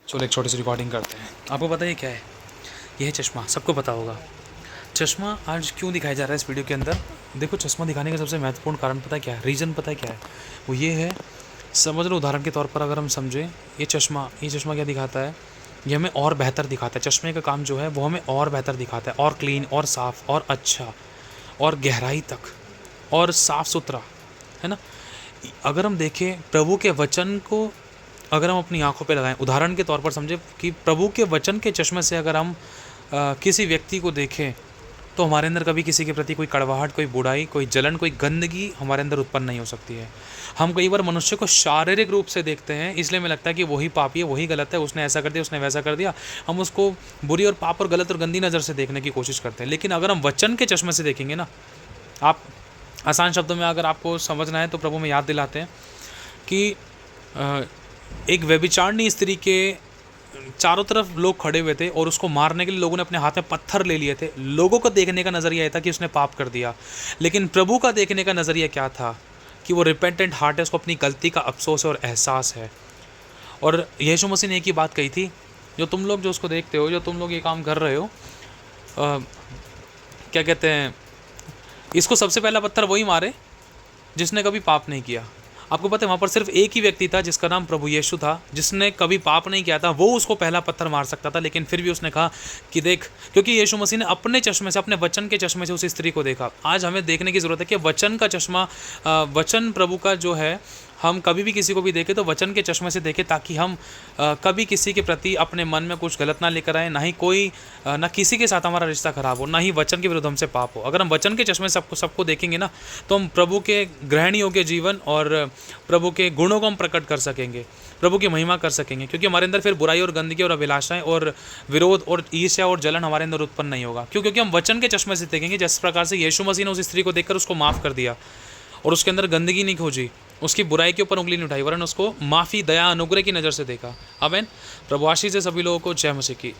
चलो एक छोटी सी रिकॉर्डिंग करते हैं। आपको पता है ये क्या है? ये है चश्मा, सबको पता होगा। चश्मा आज क्यों दिखाया जा रहा है इस वीडियो के अंदर? देखो, चश्मा दिखाने का सबसे महत्वपूर्ण कारण पता है क्या है? रीज़न पता है क्या है? वो ये है, समझ लो उदाहरण के तौर पर अगर हम समझें, ये चश्मा क्या दिखाता है? ये हमें और बेहतर दिखाता है। चश्मे का काम जो है वो हमें और बेहतर दिखाता है, और क्लीन और साफ़ और अच्छा और गहराई तक और साफ़ सुथरा, है ना? अगर हम देखें प्रभु के वचन को, अगर हम अपनी आंखों पे लगाएं, उदाहरण के तौर पर समझें कि प्रभु के वचन के चश्मे से अगर हम किसी व्यक्ति को देखें, तो हमारे अंदर कभी किसी के प्रति कोई कड़वाहट, कोई बुराई, कोई जलन, कोई गंदगी हमारे अंदर उत्पन्न नहीं हो सकती है। हम कई बार मनुष्य को शारीरिक रूप से देखते हैं, इसलिए हमें लगता है कि वही पापी है, वही गलत है, उसने ऐसा कर दिया, उसने वैसा कर दिया। हम उसको बुरी और पाप और गलत और गंदी नज़र से देखने की कोशिश करते हैं। लेकिन अगर हम वचन के चश्मे से देखेंगे ना, आप आसान शब्दों में अगर आपको समझना है तो प्रभु में याद दिलाते हैं कि एक व्यभिचारिणी स्त्री के चारों तरफ लोग खड़े हुए थे और उसको मारने के लिए लोगों ने अपने हाथ में पत्थर ले लिए थे। लोगों को देखने का नज़रिया ये था कि उसने पाप कर दिया, लेकिन प्रभु का देखने का नज़रिया क्या था? कि वो रिपेंटेंट हार्ट है, उसको अपनी गलती का अफसोस है और एहसास है। और यीशु मसीह ने एक ही बात कही थी, जो उसको देखते हो, जो तुम लोग ये काम कर रहे हो, क्या कहते हैं, इसको सबसे पहला पत्थर वही मारे जिसने कभी पाप नहीं किया। आपको पता है वहाँ पर सिर्फ एक ही व्यक्ति था जिसका नाम प्रभु यीशु था, जिसने कभी पाप नहीं किया था। वो उसको पहला पत्थर मार सकता था, लेकिन फिर भी उसने कहा कि देख, क्योंकि यीशु मसीह ने अपने चश्मे से, अपने वचन के चश्मे से उस स्त्री को देखा। आज हमें देखने की ज़रूरत है कि वचन का चश्मा, वचन प्रभु का जो है, हम कभी भी किसी को भी देखें तो वचन के चश्मे से देखें, ताकि हम कभी किसी के प्रति अपने मन में कुछ गलत ना लेकर आए, ना किसी के साथ हमारा रिश्ता खराब हो, ना ही वचन के विरुद्ध हमसे पाप हो। अगर हम वचन के चश्मे से सबको देखेंगे ना, तो हम प्रभु के ग्रहण योग्य जीवन और प्रभु के गुणों को हम प्रकट कर सकेंगे, प्रभु की महिमा कर सकेंगे। क्योंकि हमारे अंदर फिर बुराई और गंदगी और अभिलाषाएं और विरोध और ईर्ष्या और जलन हमारे अंदर उत्पन्न नहीं होगा। क्योंकि हम वचन के चश्मे से देखेंगे। जिस प्रकार से यीशु मसीह ने उस स्त्री को देखकर उसको माफ़ कर दिया और उसके अंदर गंदगी नहीं खोजी, उसकी बुराई के ऊपर उंगली नहीं उठाई, वरन उसको माफ़ी, दया, अनुग्रह की नज़र से देखा। आमीन। प्रभु आशीष से सभी लोगों को। जय मसीह की।